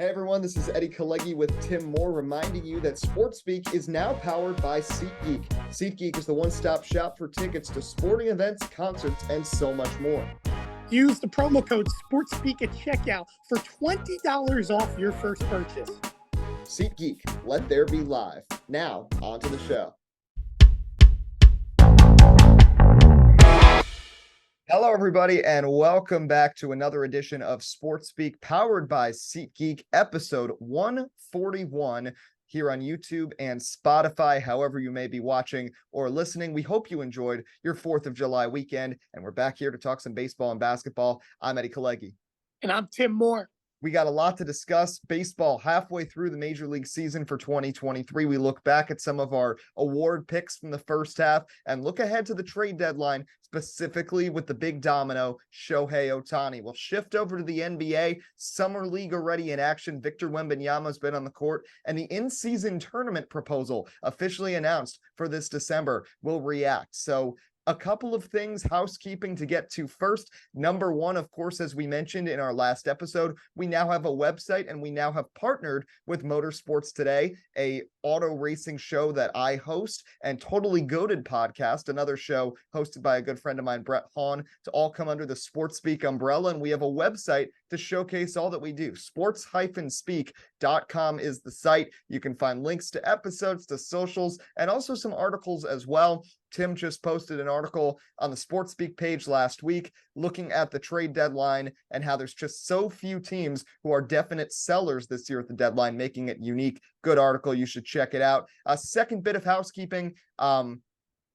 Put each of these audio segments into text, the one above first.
Hey everyone, this is Eddie Kalegi with Tim Moore reminding you that SportsSpeak is now powered by SeatGeek. SeatGeek is the one-stop shop for tickets to sporting events, concerts, and so much more. Use the promo code SportsSpeak at checkout for $20 off your first purchase. SeatGeek, let there be live. Now, on to the show. Hello, everybody, and welcome back to another edition of SportsSpeak powered by SeatGeek, episode 141 here on YouTube and Spotify, however you may be watching or listening. We hope you enjoyed your 4th of July weekend, and we're back here to talk some baseball and basketball. I'm Eddie Kalegi. And I'm Tim Moore. We got a lot to discuss. Baseball halfway through the Major League season for 2023. We look back at some of our award picks from the first half and look ahead to the trade deadline, specifically with the big domino, Shohei Ohtani. We'll shift over to the NBA. Summer League already in action. Victor Wembanyama has been on the court, and the in-season tournament proposal officially announced for this December will react. So a couple of things, housekeeping to get to first. Number one, of course, as we mentioned in our last episode, we now have a website and we now have partnered with Motorsports Today, a auto racing show that I host, and Totally Goated podcast, another show hosted by a good friend of mine, Brett Hahn, to all come under the SportsSpeak umbrella. And we have a website to showcase all that we do. sports-speak.com is the site. You can find links to episodes, to socials, and also some articles as well. Tim just posted an article on the SportsSpeak page last week looking at the trade deadline and how there's just so few teams who are definite sellers this year at the deadline, making it unique. Good article. You should check it out. A second bit of housekeeping.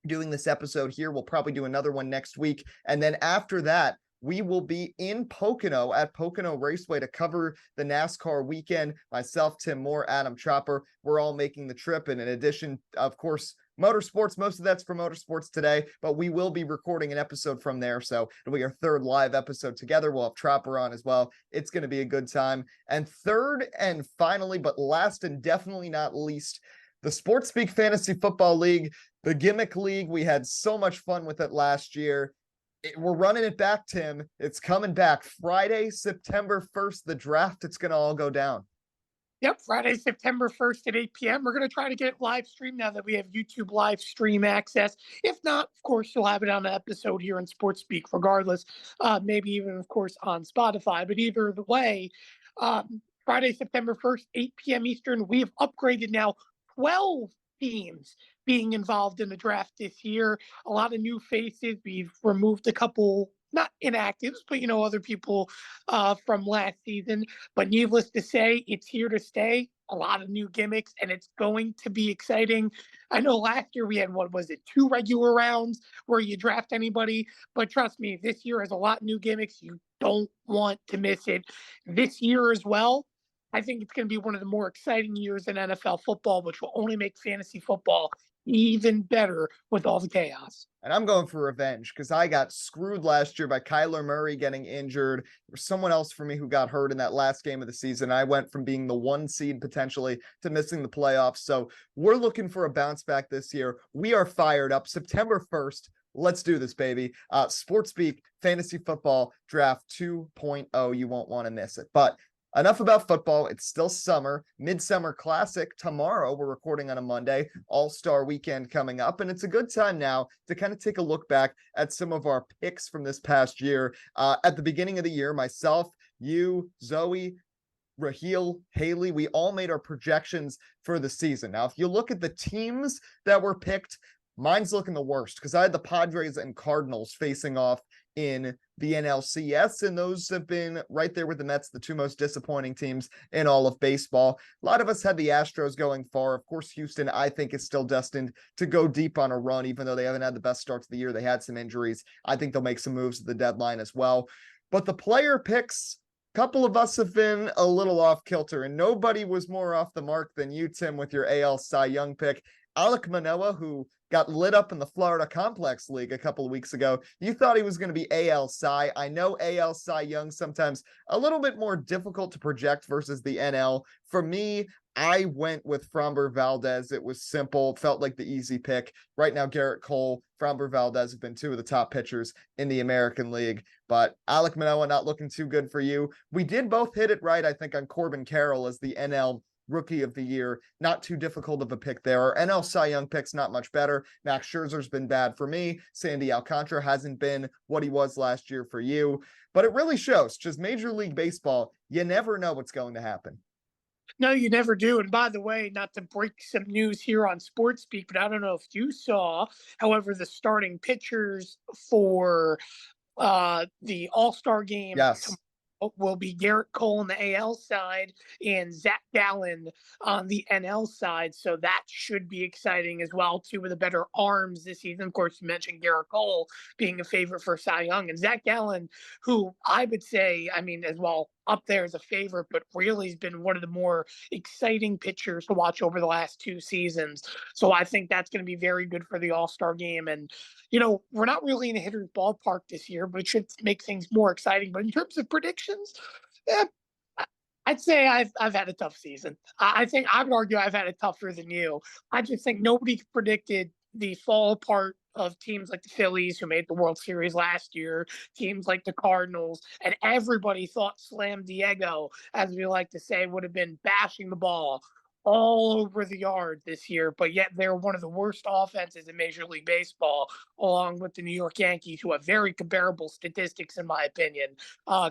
Doing this episode here. We'll probably do another one next week. And then after that, we will be in Pocono at Pocono Raceway to cover the NASCAR weekend. Myself, Tim Moore, Adam Chopper, we're all making the trip. And in addition, of course, Motorsports, most of that's for Motorsports Today, but we will be recording an episode from there. So it'll be our third live episode together. We'll have Chopper on as well. It's going to be a good time. And third and finally, but last and definitely not least, the SportsSpeak Fantasy Football League, the Gimmick League. We had so much fun with it last year. We're running it back, Tim. It's coming back Friday, September 1st, the draft. It's going to all go down. Yep, Friday, September 1st at 8 p.m. We're going to try to get it live stream now that we have YouTube live stream access. If not, of course, you'll have it on an episode here in SportsSpeak regardless, maybe even, of course, on Spotify. But either the way, Friday, September 1st, 8 p.m. Eastern, we have upgraded now 12 teams being involved in the draft this year. A lot of new faces. We've removed a couple, not inactives, but, other people from last season. But needless to say, it's here to stay. A lot of new gimmicks, and it's going to be exciting. I know last year we had, 2 regular rounds where you draft anybody. But trust me, this year has a lot of new gimmicks. You don't want to miss it. This year as well, I think it's going to be one of the more exciting years in NFL football, which will only make fantasy football even better with all the chaos. And I'm going for revenge because I got screwed last year by Kyler Murray getting injured. There was someone else for me who got hurt in that last game of the season. I went from being the 1 seed potentially to missing the playoffs. So we're looking for a bounce back this year. We are fired up. September 1st. Let's do this, baby. SportsSpeak Fantasy Football Draft 2.0. You won't want to miss it. But enough about football. It's still summer. Midsummer Classic tomorrow. We're recording on a Monday. All-Star Weekend coming up. And it's a good time now to kind of take a look back at some of our picks from this past year. At the beginning of the year, myself, you, Zoe, Raheel, Haley, we all made our projections for the season. Now, if you look at the teams that were picked, mine's looking the worst because I had the Padres and Cardinals facing off in the NLCS, and those have been right there with the Mets, the 2 most disappointing teams in all of baseball. A lot of us had the Astros going far. Of course, Houston, I think, is still destined to go deep on a run, even though they haven't had the best start to the year. They had some injuries. I think they'll make some moves at the deadline as well. But the player picks, a couple of us have been a little off kilter, and nobody was more off the mark than you, Tim, with your AL Cy Young pick. Alek Manoah, who got lit up in the Florida Complex League a couple of weeks ago. You thought he was going to be AL Cy. I know AL Cy Young sometimes a little bit more difficult to project versus the NL. For me, I went with Framber Valdez. It was simple, felt like the easy pick. Right now, Garrett Cole, Framber Valdez have been two of the top pitchers in the American League. But Alek Manoah not looking too good for you. We did both hit it right, I think, on Corbin Carroll as the NL Rookie of the Year. Not too difficult of a pick there. Our NL Cy Young picks not much better. Max Scherzer's been bad for me. Sandy Alcantara hasn't been what he was last year for you. But it really shows, just Major League Baseball, you never know what's going to happen. No, you never do. And by the way, not to break some news here on Sports Speak, but I don't know if you saw, however, the starting pitchers for the All-Star game Yes. will be Garrett Cole on the AL side and Zach Gallen on the NL side. So that should be exciting as well. Two of the better arms this season. Of course, you mentioned Garrett Cole being a favorite for Cy Young, and Zach Gallen, who I would say, I mean, as well up there as a favorite, but really has been one of the more exciting pitchers to watch over the last 2 seasons. So I think that's going to be very good for the All-Star game. And, you know, we're not really in a hitter's ballpark this year, but it should make things more exciting. But in terms of predictions, eh, I'd say I've had a tough season. I think I would argue I've had it tougher than you. I just think nobody predicted the fall apart of teams like the Phillies, who made the World Series last year, teams like the Cardinals, and everybody thought Slam Diego, as we like to say, would have been bashing the ball all over the yard this year, but yet they're one of the worst offenses in Major League Baseball, along with the New York Yankees, who have very comparable statistics, in my opinion,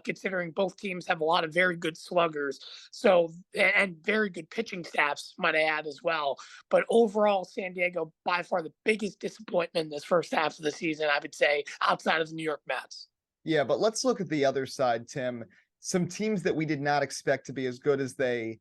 considering both teams have a lot of very good sluggers, so and very good pitching staffs, might I add, as well. But overall, San Diego, by far the biggest disappointment in this first half of the season, I would say, outside of the New York Mets. Yeah, but let's look at the other side, Tim. Some teams that we did not expect to be as good as they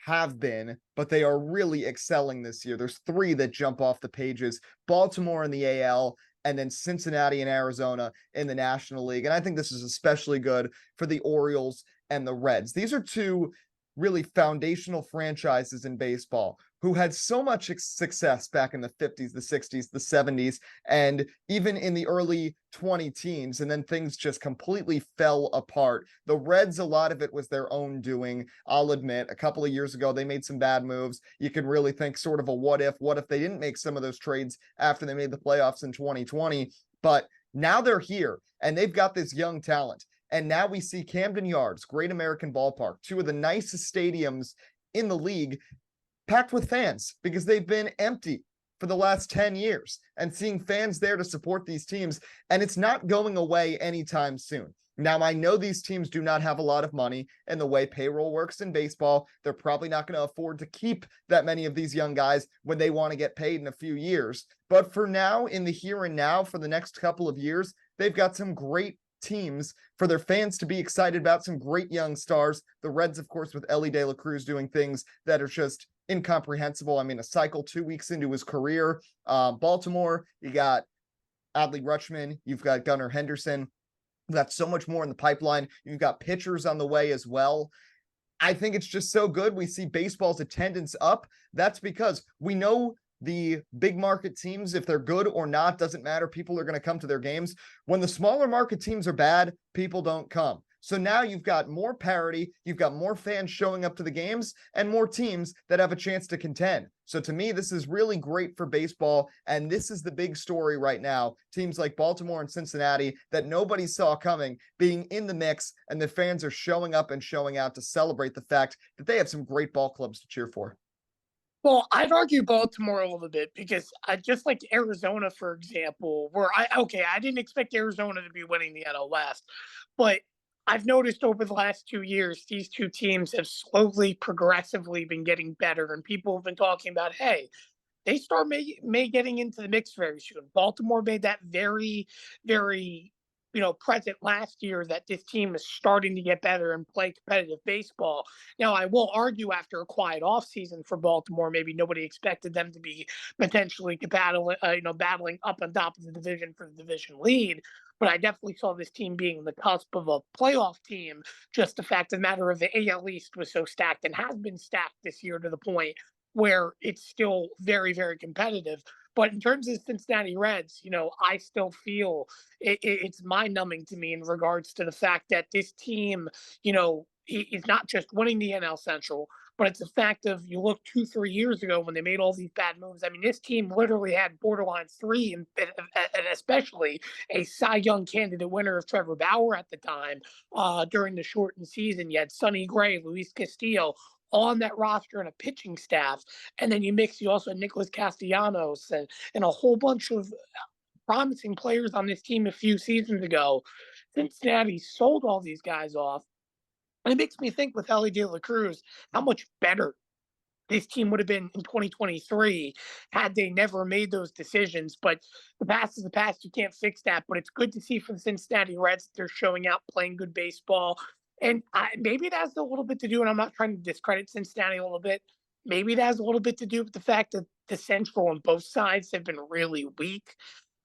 have been, but they are really excelling this year. There's three that jump off the pages: Baltimore in the AL, and then Cincinnati and Arizona in the National League. And I think this is especially good for the Orioles and the Reds. These are two really foundational franchises in baseball who had so much success back in the 50s, the 60s, the 70s, and even in the early 20 teens. And then things just completely fell apart. The Reds, a lot of it was their own doing. I'll admit, a couple of years ago, they made some bad moves. You could really think sort of a what if they didn't make some of those trades after they made the playoffs in 2020. But now they're here and they've got this young talent. And now we see Camden Yards, Great American Ballpark, two of the nicest stadiums in the league, packed with fans because they've been empty for the last 10 years, and seeing fans there to support these teams. And it's not going away anytime soon. Now, I know these teams do not have a lot of money, and the way payroll works in baseball, they're probably not going to afford to keep that many of these young guys when they want to get paid in a few years. But for now, in the here and now, for the next couple of years, they've got some great teams for their fans to be excited about, some great young stars. The Reds, of course, with Elly De La Cruz doing things that are just incomprehensible. I mean, a cycle 2 weeks into his career. Baltimore, you got Adley Rutschman, you've got Gunnar Henderson. You've got so much more in the pipeline. You've got pitchers on the way as well. I think it's just so good. We see baseball's attendance up. That's because we know the big market teams, if they're good or not, doesn't matter. People are going to come to their games. When the smaller market teams are bad, people don't come. So now you've got more parity, you've got more fans showing up to the games, and more teams that have a chance to contend. So to me, this is really great for baseball, and this is the big story right now. Teams like Baltimore and Cincinnati that nobody saw coming being in the mix, and the fans are showing up and showing out to celebrate the fact that they have some great ball clubs to cheer for. Well, I'd argue Baltimore a little bit because I just like Arizona, for example, where I didn't expect Arizona to be winning the NL West, but I've noticed over the last 2 years, these two teams have slowly, progressively been getting better, and people have been talking about, hey, they start may getting into the mix very soon. Baltimore made that very, very, present last year that this team is starting to get better and play competitive baseball. Now, I will argue after a quiet offseason for Baltimore, maybe nobody expected them to be potentially battling up on top of the division for the division lead. But I definitely saw this team being the cusp of a playoff team. Just the fact of the matter of the AL East was so stacked and has been stacked this year to the point where it's still very, very competitive. But in terms of Cincinnati Reds, I still feel it's mind numbing to me in regards to the fact that this team, is not just winning the NL Central, but it's a fact of you look 2, 3 years ago when they made all these bad moves. I mean, this team literally had borderline three, and especially a Cy Young candidate winner of Trevor Bauer at the time during the shortened season. You had Sonny Gray, Luis Castillo on that roster and a pitching staff. And then you also had Nicholas Castellanos and a whole bunch of promising players on this team a few seasons ago. Cincinnati sold all these guys off. And it makes me think with Ellie De La Cruz how much better this team would have been in 2023 had they never made those decisions. But the past is the past. You can't fix that. But it's good to see from the Cincinnati Reds that they're showing out, playing good baseball. And maybe it has a little bit to do, and I'm not trying to discredit Cincinnati a little bit. Maybe it has a little bit to do with the fact that the Central on both sides have been really weak.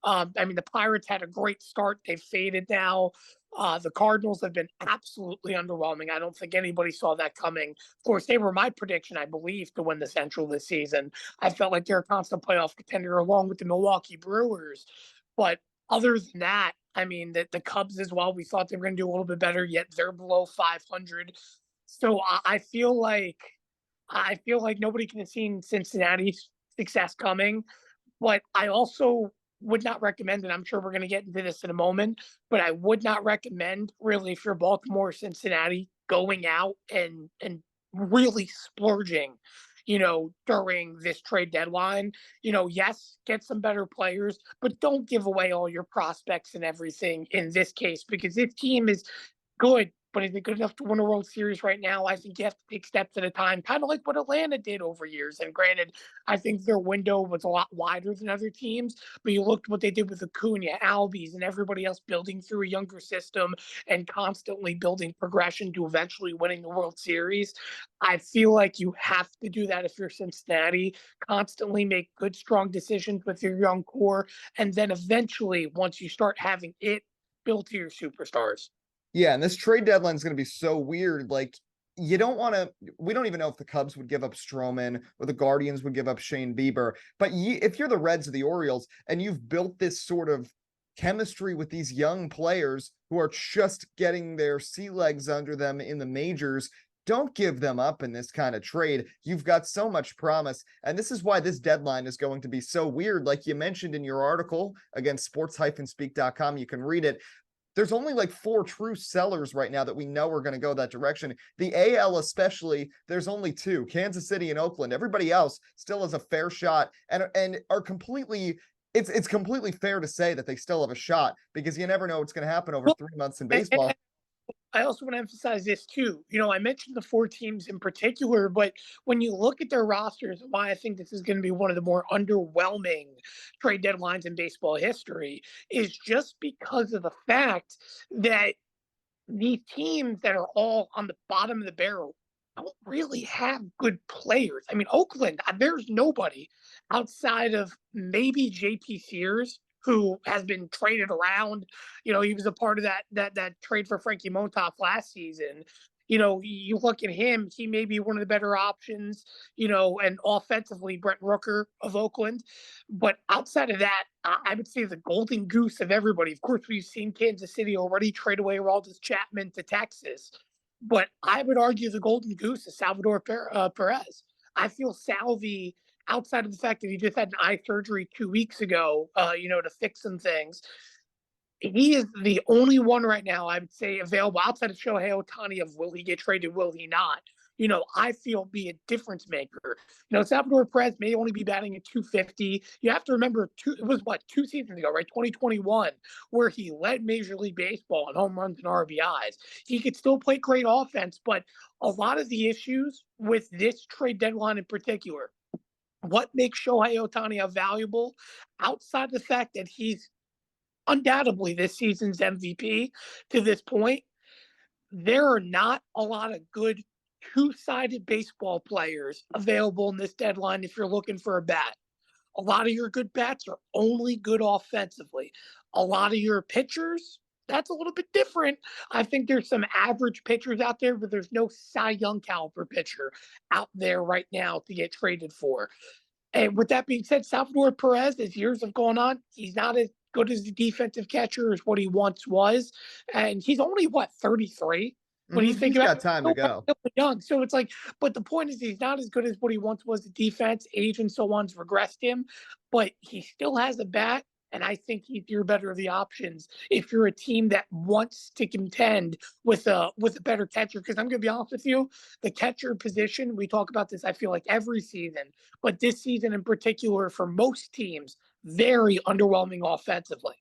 I mean, the Pirates had a great start. They've faded now. The Cardinals have been absolutely underwhelming. I don't think anybody saw that coming. Of course, they were my prediction, I believe, to win the Central this season. I felt like they're a constant playoff contender along with the Milwaukee Brewers. But other than that, I mean, the Cubs as well, we thought they were going to do a little bit better, yet they're below 500. So I feel like nobody can have seen Cincinnati's success coming. But I also would not recommend, and I'm sure we're going to get into this in a moment, but I would not recommend really if you're Baltimore or Cincinnati going out and really splurging, during this trade deadline. Yes, get some better players, but don't give away all your prospects and everything in this case because this team is good. But is it good enough to win a World Series right now? I think you have to take steps at a time, kind of like what Atlanta did over years. And granted, I think their window was a lot wider than other teams, but you looked what they did with Acuna, Albies, and everybody else building through a younger system and constantly building progression to eventually winning the World Series. I feel like you have to do that if you're Cincinnati, constantly make good, strong decisions with your young core, and then eventually, once you start having it, build to your superstars. Yeah, and this trade deadline is going to be so weird. Like, you don't want to. We don't even know if the Cubs would give up Stroman or the Guardians would give up Shane Bieber. But if you're the Reds or the Orioles and you've built this sort of chemistry with these young players who are just getting their sea legs under them in the majors, don't give them up in this kind of trade. You've got so much promise. And this is why this deadline is going to be so weird. Like you mentioned in your article, again, sports-speak.com, you can read it. There's only like 4 true sellers right now that we know are going to go that direction. The AL especially, there's only 2, Kansas City and Oakland. Everybody else still has a fair shot and are completely, it's completely fair to say that they still have a shot because you never know what's going to happen over 3 months in baseball. I also want to emphasize this too. I mentioned the 4 teams in particular, but when you look at their rosters, why I think this is going to be one of the more underwhelming trade deadlines in baseball history is just because of the fact that these teams that are all on the bottom of the barrel don't really have good players. I mean, Oakland, there's nobody outside of maybe JP Sears, who has been traded around. He was a part of that trade for Frankie Montas last season. You look at him, he may be one of the better options, and offensively, Brent Rooker of Oakland. But outside of that, I would say the golden goose of everybody. Of course, we've seen Kansas City already trade away Aroldis Chapman to Texas. But I would argue the golden goose is Salvador Perez. I feel Salvi, outside of the fact that he just had an eye surgery 2 weeks ago, to fix some things, he is the only one right now I would say available outside of Shohei Ohtani of will he get traded, will he not? I feel be a difference maker. Salvador Perez may only be batting at 250. You have to remember, it was 2 seasons ago, right? 2021, where he led Major League Baseball in home runs and RBIs. He could still play great offense, but a lot of the issues with this trade deadline in particular, what makes Shohei Ohtani valuable outside of the fact that he's undoubtedly this season's MVP to this point, there are not a lot of good 2-sided baseball players available in this deadline if you're looking for a bat. A lot of your good bats are only good offensively. A lot of your pitchers, that's a little bit different. I think there's some average pitchers out there, but there's no Cy Young caliber pitcher out there right now to get traded for. And with that being said, Salvador Perez, as years have gone on, he's not as good as the defensive catcher as what he once was. And he's only, what, 33? When you think He's about got it, time to still go. relatively young. So it's like, but the point is, he's not as good as what he once was. The defense, age, and so on's regressed him, but he still has a bat. And I think he's your better of the options if you're a team that wants to contend with a better catcher. Because I'm going to be honest with you, the catcher position, we talk about this, I feel like every season, but this season in particular, for most teams, very underwhelming offensively.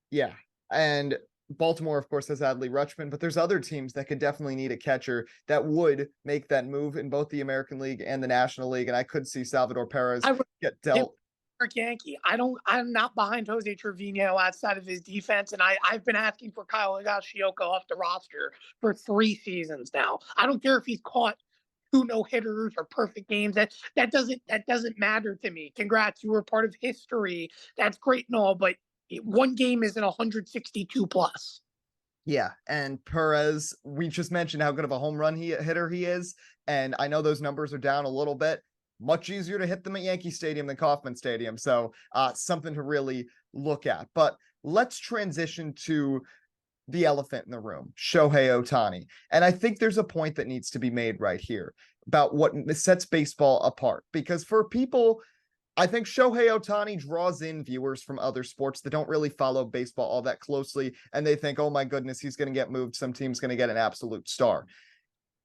Yeah. And Baltimore, of course, has Adley Rutschman, but there's other teams that could definitely need a catcher that would make that move in both the American League and the National League. And I could see Salvador Perez I would get him dealt. Yankee. I'm not behind Jose Trevino outside of his defense, and I've been asking for Kyle Higashioka off the roster for 3 seasons now. I don't care if he's caught 2 no-hitters or perfect games. That doesn't matter to me. Congrats, you were part of history. That's great and all, but one game isn't 162 plus. Yeah, and Perez, we just mentioned how good of a home run hitter he is, and I know those numbers are down a little bit. Much easier to hit them at Yankee Stadium than Kauffman Stadium, so something to really look at. But let's transition to the elephant in the room, Shohei Ohtani. And I think there's a point that needs to be made right here about what sets baseball apart. Because for people, I think Shohei Ohtani draws in viewers from other sports that don't really follow baseball all that closely. And they think, oh my goodness, he's going to get moved. Some team's going to get an absolute star.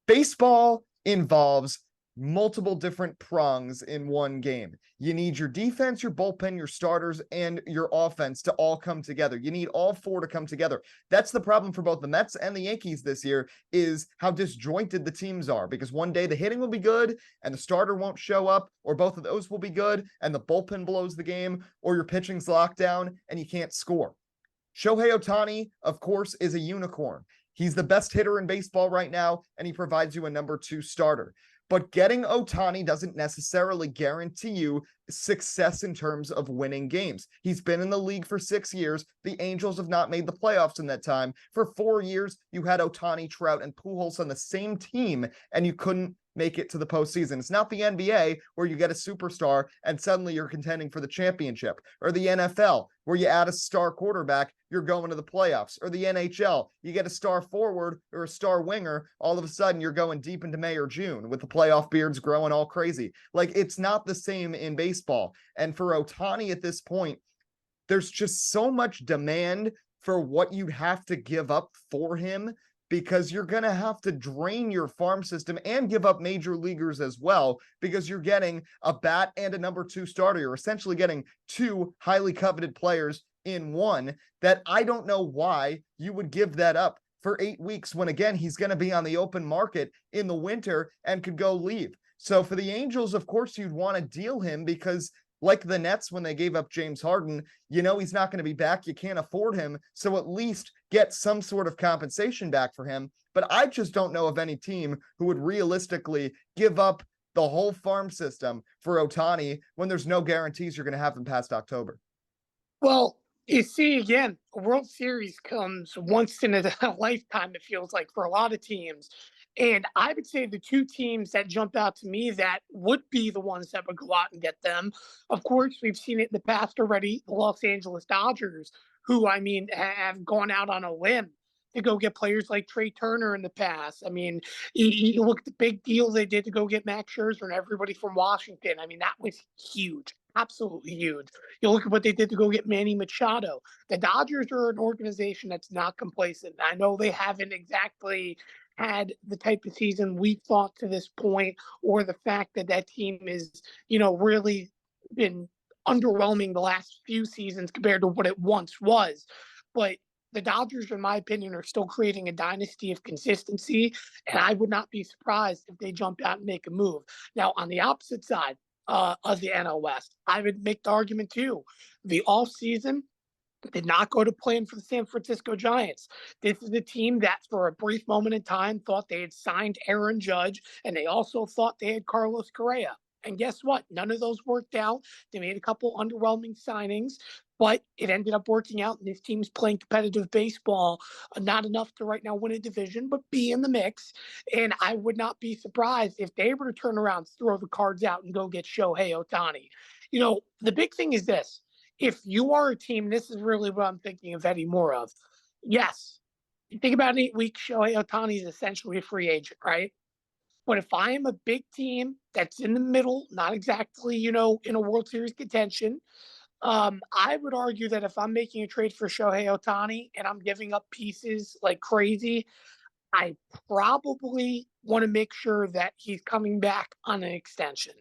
Baseball involves multiple different prongs in one game. You need your defense, your bullpen, your starters, and your offense to all come together. You need all four to come together. That's the problem for both the Mets and the Yankees this year, is how disjointed the teams are, because one day the hitting will be good and the starter won't show up, or both of those will be good and the bullpen blows the game, or your pitching's locked down and you can't score. Shohei Ohtani, of course, is a unicorn. He's the best hitter in baseball right now, and he provides you a number 2 starter. But getting Ohtani doesn't necessarily guarantee you success in terms of winning games. He's been in the league for 6 years. The Angels have not made the playoffs in that time. For 4 years, you had Ohtani, Trout, and Pujols on the same team, and you couldn't make it to the postseason. It's not the NBA where you get a superstar and suddenly you're contending for the championship, or the NFL where you add a star quarterback, you're going to the playoffs, or the NHL, you get a star forward or a star winger, all of a sudden you're going deep into May or June with the playoff beards growing all crazy. Like, it's not the same in baseball. And for Ohtani at this point, there's just so much demand for what you'd have to give up for him, because you're going to have to drain your farm system and give up major leaguers as well, because you're getting a bat and a number 2 starter. You're essentially getting 2 highly coveted players in one, that I don't know why you would give that up for 8 weeks when, again, he's going to be on the open market in the winter and could go leave. So for the Angels, of course, you'd want to deal him, because like the Nets, when they gave up James Harden, you know he's not going to be back. You can't afford him. So at least get some sort of compensation back for him. But I just don't know of any team who would realistically give up the whole farm system for Ohtani when there's no guarantees you're going to have him past October. Well, you see, again, a World Series comes once in a lifetime, it feels like, for a lot of teams. And I would say the 2 teams that jumped out to me that would be the ones that would go out and get them, of course, we've seen it in the past already, the Los Angeles Dodgers, who, I mean, have gone out on a limb to go get players like Trey Turner in the past. I mean, you look at the big deal they did to go get Max Scherzer and everybody from Washington. I mean, that was huge. Absolutely huge. You look at what they did to go get Manny Machado. The Dodgers are an organization that's not complacent. I know they haven't exactly had the type of season we thought to this point, or the fact that that team is, really been underwhelming the last few seasons compared to what it once was. But the Dodgers, in my opinion, are still creating a dynasty of consistency, and I would not be surprised if they jump out and make a move. Now, on the opposite side of the NL West, I would make the argument too. The offseason did not go to plan for the San Francisco Giants. This is a team that, for a brief moment in time, thought they had signed Aaron Judge, and they also thought they had Carlos Correa. And guess what? None of those worked out. They made a couple underwhelming signings. But it ended up working out, and this team's playing competitive baseball, not enough to right now win a division, but be in the mix. And I would not be surprised if they were to turn around, throw the cards out, and go get Shohei Ohtani. The big thing is this. If you are a team, this is really what I'm thinking of Eddie more of. Yes, you think about 8 weeks, Shohei Ohtani is essentially a free agent, right? But if I am a big team that's in the middle, not exactly, in a World Series contention, I would argue that if I'm making a trade for Shohei Ohtani and I'm giving up pieces like crazy, I probably want to make sure that he's coming back on an extension.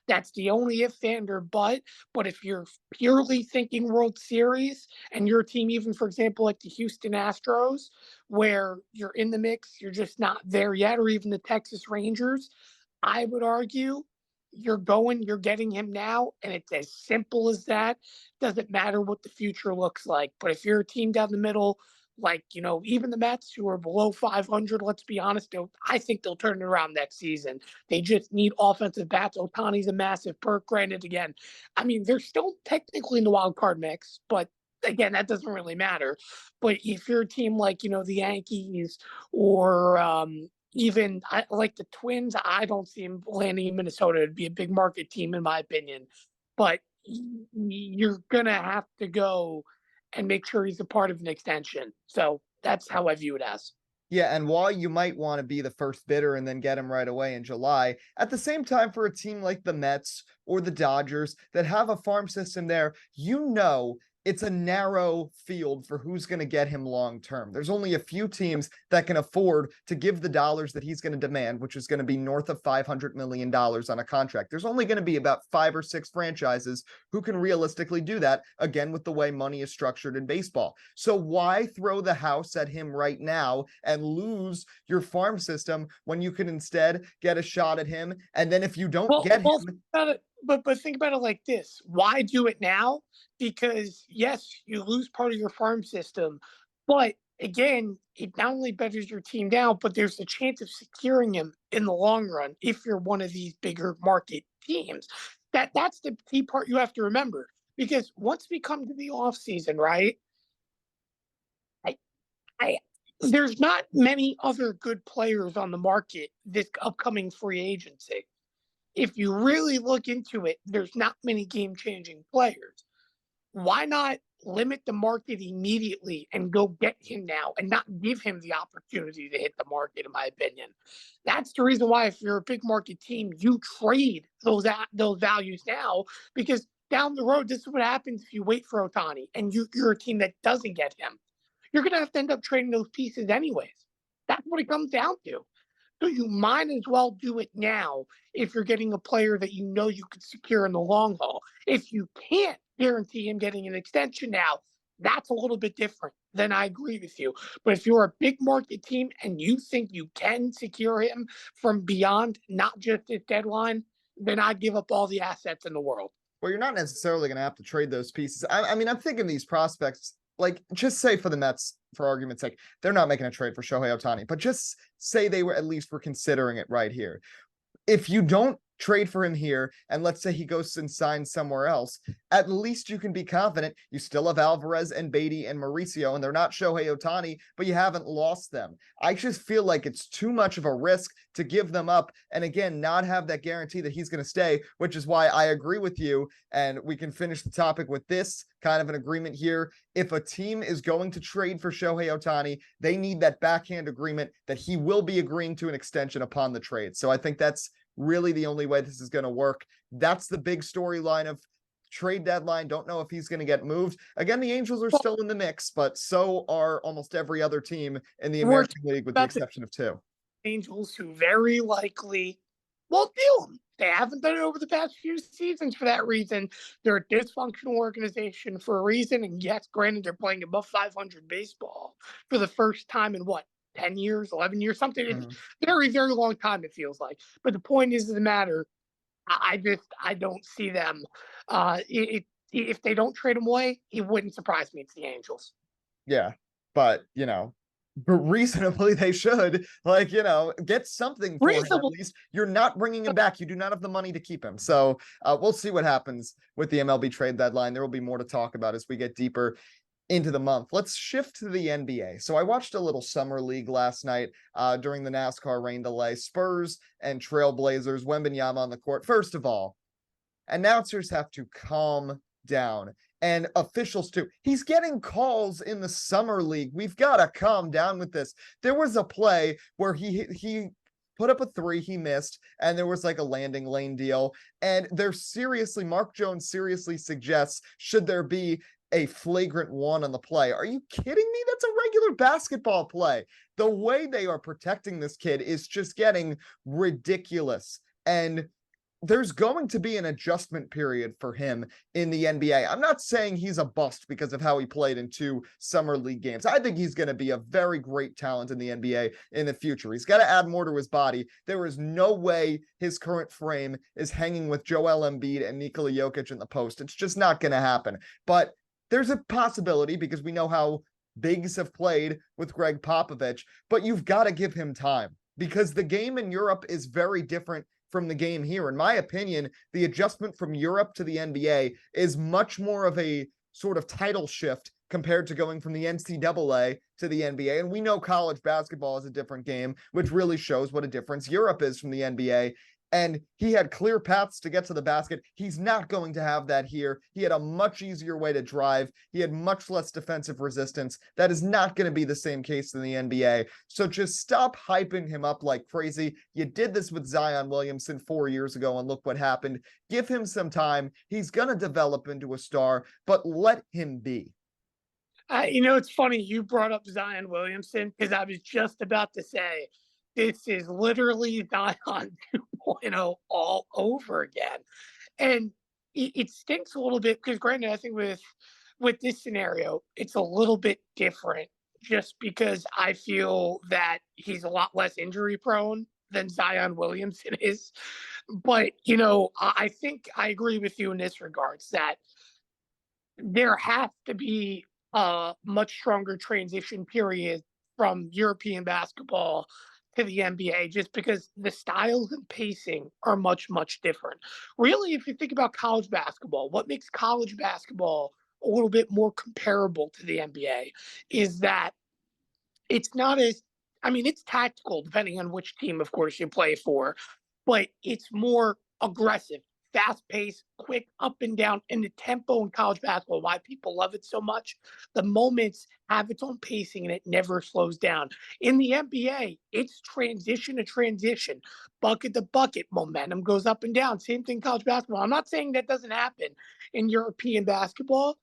That's the only if and or but. But if you're purely thinking World Series and your team, even for example, like the Houston Astros, where you're in the mix, you're just not there yet, or even the Texas Rangers, I would argue you're getting him now, and it's as simple as that. Doesn't matter what the future looks like. But if you're a team down the middle, like, even the Mets who are below 500, let's be honest, I think they'll turn it around next season. They just need offensive bats. Otani's a massive perk. Granted, again, I mean, they're still technically in the wild card mix, but again, that doesn't really matter. But if you're a team like, the Yankees or even like the Twins, I don't see him landing in Minnesota. It'd be a big market team, in my opinion. But you're going to have to go and make sure he's a part of an extension. So that's how I view it as. Yeah, and while you might want to be the first bidder and then get him right away in July, at the same time, for a team like the Mets or the Dodgers that have a farm system there, it's a narrow field for who's going to get him long term. There's only a few teams that can afford to give the dollars that he's going to demand, which is going to be north of $500 million on a contract. There's only going to be about 5 or 6 franchises who can realistically do that, again, with the way money is structured in baseball. So why throw the house at him right now and lose your farm system when you can instead get a shot at him? And then if you don't get him... But think about it like this. Why do it now? Because yes, you lose part of your farm system, but again, it not only betters your team down, but there's a chance of securing him in the long run if you're one of these bigger market teams. That's the key part you have to remember. Because once we come to the off season, right? I there's not many other good players on the market this upcoming free agency. If you really look into it, there's not many game-changing players. Why not limit the market immediately and go get him now and not give him the opportunity to hit the market, in my opinion? That's the reason why, if you're a big market team, you trade those values now, because down the road, this is what happens if you wait for Ohtani and you're a team that doesn't get him. You're going to have to end up trading those pieces anyways. That's what it comes down to. So you might as well do it now if you're getting a player that you could secure in the long haul. If you can't guarantee him getting an extension now, that's a little bit different. Then I agree with you. But if you're a big market team and you think you can secure him from beyond, not just his deadline, then I'd give up all the assets in the world. Well, you're not necessarily going to have to trade those pieces. I mean, I'm thinking these prospects, like, just say for the Mets, for argument's sake, they're not making a trade for Shohei Ohtani, but just say they were considering it right here. If you don't trade for him here, and let's say he goes and signs somewhere else, at least you can be confident you still have Alvarez and Beatty and Mauricio, and they're not Shohei Ohtani, but you haven't lost them. I just feel like it's too much of a risk to give them up, and again, not have that guarantee that he's going to stay, which is why I agree with you, and we can finish the topic with this kind of an agreement here. If a team is going to trade for Shohei Ohtani, they need that backhand agreement that he will be agreeing to an extension upon the trade. So I think that's really the only way this is going to work. That's the big storyline of trade deadline. Don't know if he's going to get moved. Again, the Angels are still in the mix, but so are almost every other team in the American League, with the exception of 2. Angels, who very likely won't deal him. They haven't done it over the past few seasons for that reason. They're a dysfunctional organization for a reason. And yes, granted, they're playing above 500 baseball for the first time in 10 years, 11 years, something. It's very, very long time, it feels like. But the point is the matter. I don't see them. If they don't trade him away, it wouldn't surprise me. It's the Angels. Yeah, but But reasonably, they should, like, get something for him at Reasonable. least. You're not bringing him back. You do not have the money to keep him. So we'll see what happens with the MLB trade deadline. There will be more to talk about as we get deeper into the month. Let's shift to the NBA. So I watched a little summer league last night during the NASCAR rain delay. Spurs and Trailblazers, Wembanyama on the court. First of all, announcers have to calm down, and officials too. He's getting calls in the summer league. We've got to calm down with this. There was a play where he put up a three, he missed, and there was like a landing lane deal. And Mark Jones seriously suggests, should there be a flagrant one on the play? Are you kidding me? That's a regular basketball play. The way they are protecting this kid is just getting ridiculous. And there's going to be an adjustment period for him in the NBA. I'm not saying he's a bust because of how he played in 2 summer league games. I think he's going to be a very great talent in the NBA in the future. He's got to add more to his body. There is no way his current frame is hanging with Joel Embiid and Nikola Jokic in the post. It's just not going to happen. But there's a possibility because we know how bigs have played with Greg Popovich, but you've got to give him time because the game in Europe is very different from the game here. In my opinion, the adjustment from Europe to the NBA is much more of a sort of title shift compared to going from the NCAA to the NBA. And we know college basketball is a different game, which really shows what a difference Europe is from the NBA. And he had clear paths to get to the basket. He's not going to have that here. He had a much easier way to drive. He had much less defensive resistance. That is not going to be the same case in the NBA. So just stop hyping him up like crazy. You did this with Zion Williamson 4 years ago, and look what happened. Give him some time. He's going to develop into a star, but let him be. It's funny you brought up Zion Williamson because I was just about to say this is literally Zion 2.0 all over again. And it stinks a little bit because, granted, I think with this scenario, it's a little bit different just because I feel that he's a lot less injury prone than Zion Williamson is. But, I think I agree with you in this regards that there has to be a much stronger transition period from European basketball to the NBA just because the styles and pacing are much, much different. Really, if you think about college basketball, what makes college basketball a little bit more comparable to the NBA is that it's not as, it's tactical depending on which team, of course, you play for, but it's more aggressive, fast paced, quick, up and down. And the tempo in college basketball, why people love it so much, the moments have its own pacing and it never slows down. In the NBA, it's transition to transition, bucket to bucket, momentum goes up and down. Same thing in college basketball. I'm not saying that doesn't happen in European basketball,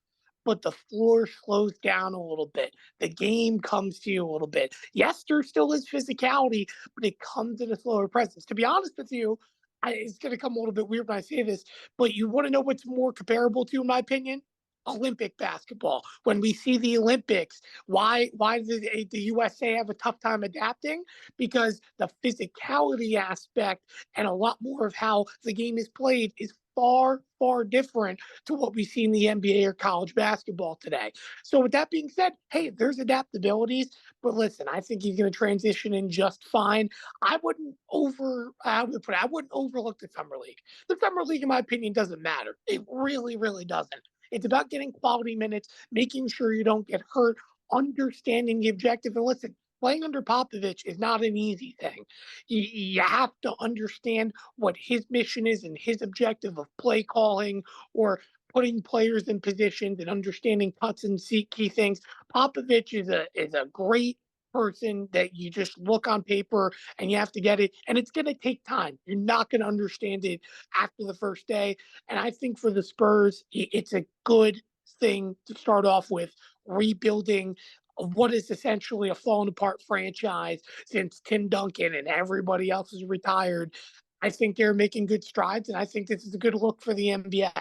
but the floor slows down a little bit. The game comes to you a little bit. Yes, there still is physicality, but it comes in a slower presence. To be honest with you, it's going to come a little bit weird when I say this, but you want to know what's more comparable to, in my opinion? Olympic basketball. When we see the Olympics, why did the USA have a tough time adapting? Because the physicality aspect and a lot more of how the game is played is far, far different to what we see in the NBA or college basketball today. So with that being said, hey, there's adaptabilities, but listen, I think he's going to transition in just fine. I wouldn't overlook the summer league. The summer league, in my opinion, doesn't matter. It really, really doesn't. It's about getting quality minutes, making sure you don't get hurt, understanding the objective. And listen, playing under Popovich is not an easy thing. You have to understand what his mission is and his objective of play calling or putting players in positions and understanding cuts and key things. Popovich is a great person that you just look on paper and you have to get it. And it's going to take time. You're not going to understand it after the first day. And I think for the Spurs, it's a good thing to start off with, rebuilding what is essentially a fallen apart franchise since Tim Duncan and everybody else is retired. I think they're making good strides, and I think this is a good look for the NBA.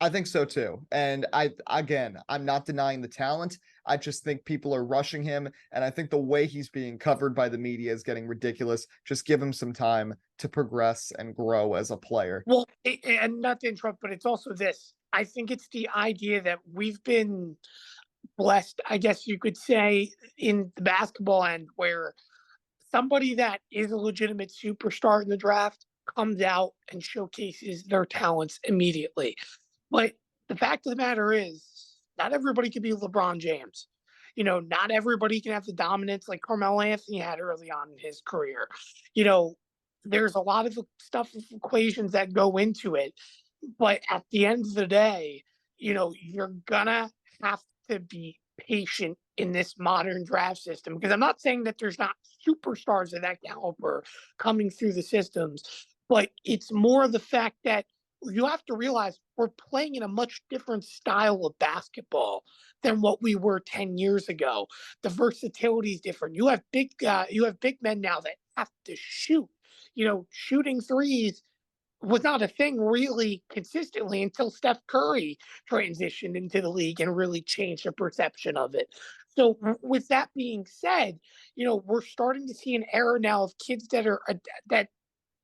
I think so too. And I'm not denying the talent. I just think people are rushing him. And I think the way he's being covered by the media is getting ridiculous. Just give him some time to progress and grow as a player. Well, and not to interrupt, but it's also this. I think it's the idea that we've been blessed, I guess you could say, in the basketball end, where somebody that is a legitimate superstar in the draft comes out and showcases their talents immediately. But the fact of the matter is, not everybody can be LeBron James. Not everybody can have the dominance like Carmelo Anthony had early on in his career. You know, there's a lot of stuff, equations that go into it. But at the end of the day, you're gonna have to be patient in this modern draft system, because I'm not saying that there's not superstars of that caliber coming through the systems, but it's more the fact that you have to realize we're playing in a much different style of basketball than what we were 10 years ago. The versatility is different. You have big men now that have to shoot. Shooting threes was not a thing really consistently until Steph Curry transitioned into the league and really changed the perception of it. So, with that being said, we're starting to see an era now of kids that,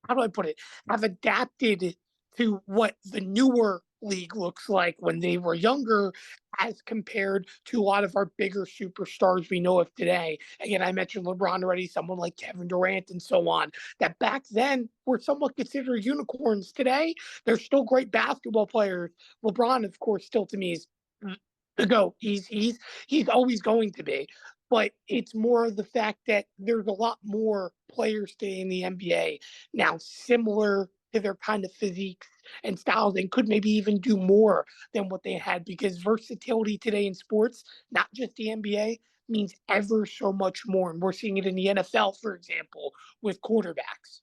how do I put it, have adapted to what the newer league looks like when they were younger, as compared to a lot of our bigger superstars we know of today. Again, I mentioned LeBron already, someone like Kevin Durant and so on, that back then were somewhat considered unicorns. Today, they're still great basketball players. LeBron, of course, still to me is the GOAT. He's always going to be. But it's more of the fact that there's a lot more players today in the NBA now similar to their kind of physiques and styles, and could maybe even do more than what they had, because versatility today in sports, not just the NBA, means ever so much more. And we're seeing it in the NFL, for example, with quarterbacks.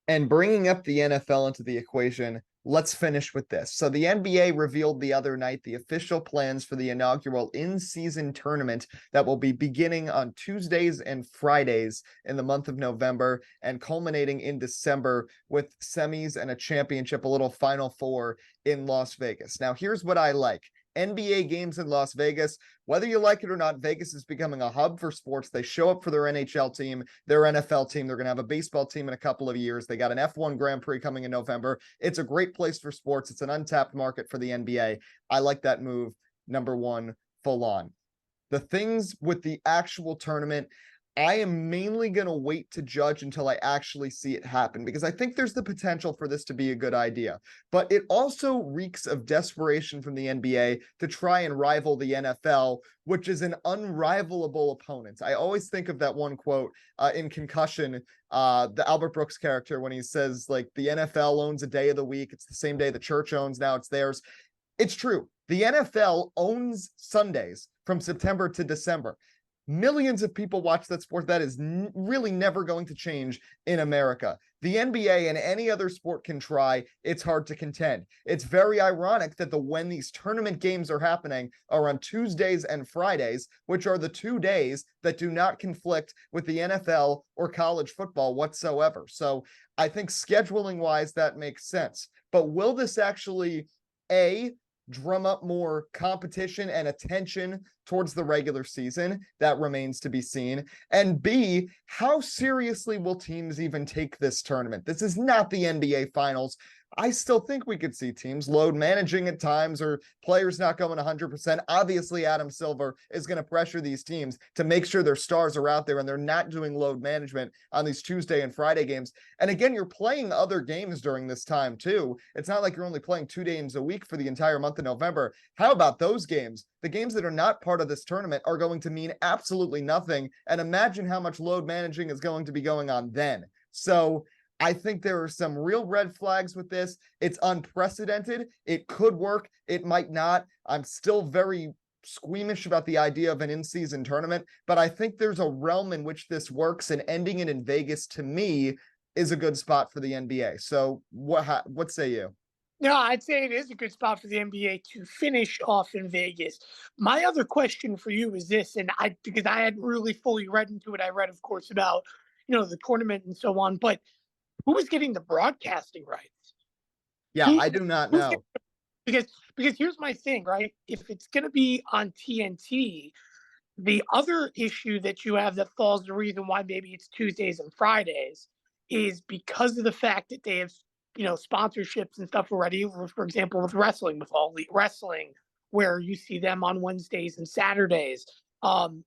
And bringing up the NFL into the equation, let's finish with this. So the NBA revealed the other night the official plans for the inaugural in-season tournament that will be beginning on Tuesdays and Fridays in the month of November and culminating in December with semis and a championship, a little Final Four in Las Vegas. Now, here's what I like. NBA games in Las Vegas, whether you like it or not, Vegas is becoming a hub for sports. They show up for their NHL team, their NFL team. They're going to have a baseball team in a couple of years. They got an F1 Grand Prix coming in November. It's a great place for sports. It's an untapped market for the NBA. I like that move. Number one, full on. The things with the actual tournament, I am mainly going to wait to judge until I actually see it happen, because I think there's the potential for this to be a good idea. But it also reeks of desperation from the NBA to try and rival the NFL, which is an unrivalable opponent. I always think of that one quote in Concussion, the Albert Brooks character, when he says, like, the NFL owns a day of the week. It's the same day the church owns, now it's theirs. It's true. The NFL owns Sundays from September to December. Millions of people watch that sport. That is really never going to change in America. The NBA and any other sport can try. It's hard to contend. It's very ironic that when these tournament games are happening are on Tuesdays and Fridays, which are the 2 days that do not conflict with the NFL or college football whatsoever. So I think scheduling wise, that makes sense. But will this actually, drum up more competition and attention towards the regular season? That remains to be seen. And B, how seriously will teams even take this tournament? This is not the NBA Finals. I still think we could see teams load managing at times, or players not going 100%. Obviously, Adam Silver is going to pressure these teams to make sure their stars are out there and they're not doing load management on these Tuesday and Friday games. And again, you're playing other games during this time too. It's not like you're only playing 2 games a week for the entire month of November. How about those games? The games that are not part of this tournament are going to mean absolutely nothing. And imagine how much load managing is going to be going on then. So I think there are some real red flags with this. It's unprecedented. It could work. It might not. I'm still very squeamish about the idea of an in-season tournament, but I think there's a realm in which this works, and ending it in Vegas, to me, is a good spot for the NBA. So what say you? No, I'd say it is a good spot for the NBA to finish off in Vegas. My other question for you is this, and because I hadn't really fully read into it, I read, of course, about the tournament and so on, but who is getting the broadcasting rights? Yeah, I do not know. Because here's my thing, right? If it's going to be on TNT, the other issue that you have that falls the reason why maybe it's Tuesdays and Fridays is because of the fact that they have sponsorships and stuff already. For example, with wrestling, with All Elite Wrestling, where you see them on Wednesdays and Saturdays,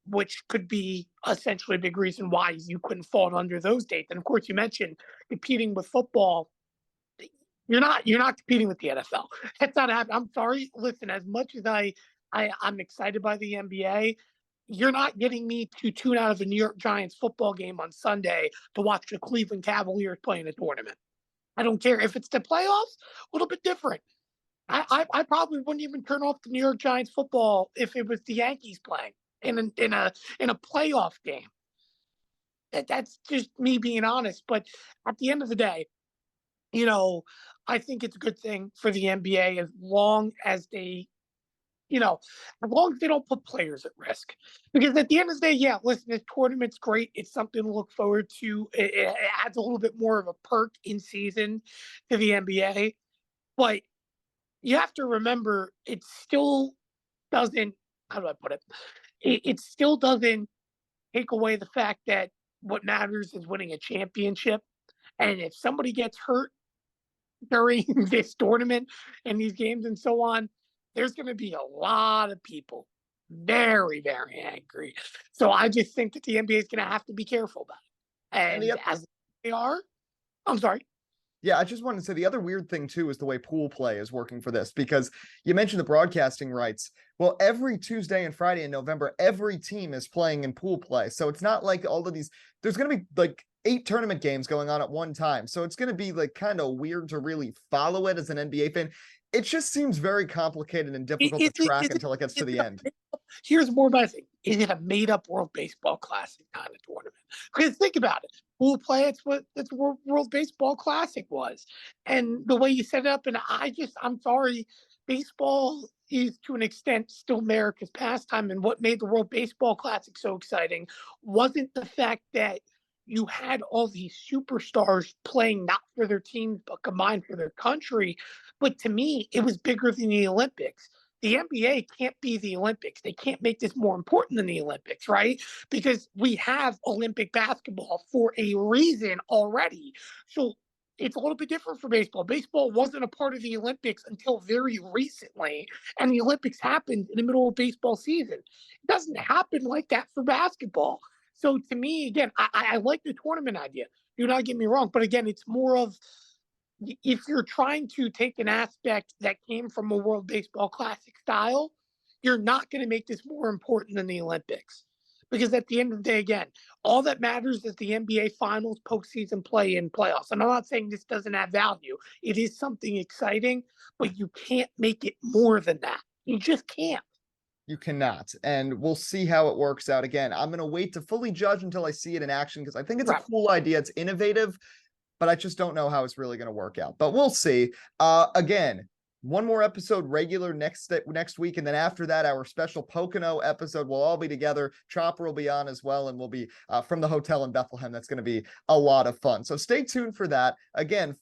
which could be essentially a big reason why you couldn't fall under those dates. And of course, you mentioned competing with football. You're not competing with the NFL. That's not happening. I'm sorry. Listen, as much as I'm excited by the NBA, you're not getting me to tune out of a New York Giants football game on Sunday to watch the Cleveland Cavaliers play in a tournament. I don't care if it's the playoffs, a little bit different. I probably wouldn't even turn off the New York Giants football if it was the Yankees playing in a playoff game. That's just me being honest. But at the end of the day, I think it's a good thing for the NBA as long as they, as long as they don't put players at risk. Because at the end of the day, yeah, listen, this tournament's great. It's something to look forward to. It adds a little bit more of a perk in season to the NBA. But you have to remember, it still doesn't, how do I put it? It still doesn't take away the fact that what matters is winning a championship. And if somebody gets hurt during this tournament and these games and so on, there's going to be a lot of people very, very angry. So I just think that the NBA is going to have to be careful about it. And as they are, I'm sorry. Yeah, I just wanted to say the other weird thing too is the way pool play is working for this, because you mentioned the broadcasting rights. Well, every Tuesday and Friday in November, every team is playing in pool play. So it's not like all of these, there's going to be like 8 tournament games going on at one time. So it's going to be like kind of weird to really follow it as an NBA fan. It just seems very complicated and difficult to track until it gets to the end. Here's more about it. Is it a made-up World Baseball Classic kind of tournament? Because think about it. Pool play, it's what World Baseball Classic was. And the way you set it up, and I'm sorry, baseball is to an extent still America's pastime. And what made the World Baseball Classic so exciting wasn't the fact that you had all these superstars playing not for their teams, but combined for their country. But to me, it was bigger than the Olympics. The NBA can't be the Olympics. They can't make this more important than the Olympics, right? Because we have Olympic basketball for a reason already. So it's a little bit different for baseball. Baseball wasn't a part of the Olympics until very recently, and the Olympics happened in the middle of baseball season. It doesn't happen like that for basketball. So to me, again, I like the tournament idea. Do not get me wrong. But again, it's more of, if you're trying to take an aspect that came from a World Baseball Classic style, you're not going to make this more important than the Olympics. Because at the end of the day, again, all that matters is the NBA Finals, postseason play, and playoffs. And I'm not saying this doesn't have value. It is something exciting, but you can't make it more than that. You just can't. You cannot. And we'll see how it works out. Again, I'm going to wait to fully judge until I see it in action, because I think it's a cool idea. It's innovative, but I just don't know how it's really going to work out. But we'll see. Again, one more episode regular next week. And then after that, our special Pocono episode will all be together. Chopper will be on as well. And we'll be from the hotel in Bethlehem. That's going to be a lot of fun. So stay tuned for that. Again,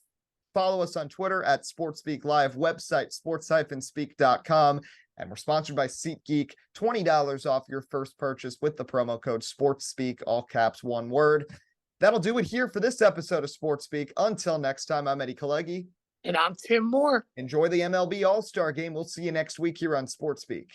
follow us on Twitter at SportsSpeak Live, website sports-speak.com. And we're sponsored by SeatGeek. $20 off your first purchase with the promo code SportsSpeak, all caps, one word. That'll do it here for this episode of SportsSpeak. Until next time, I'm Eddie Kalegi. And I'm Tim Moore. Enjoy the MLB All-Star Game. We'll see you next week here on SportsSpeak.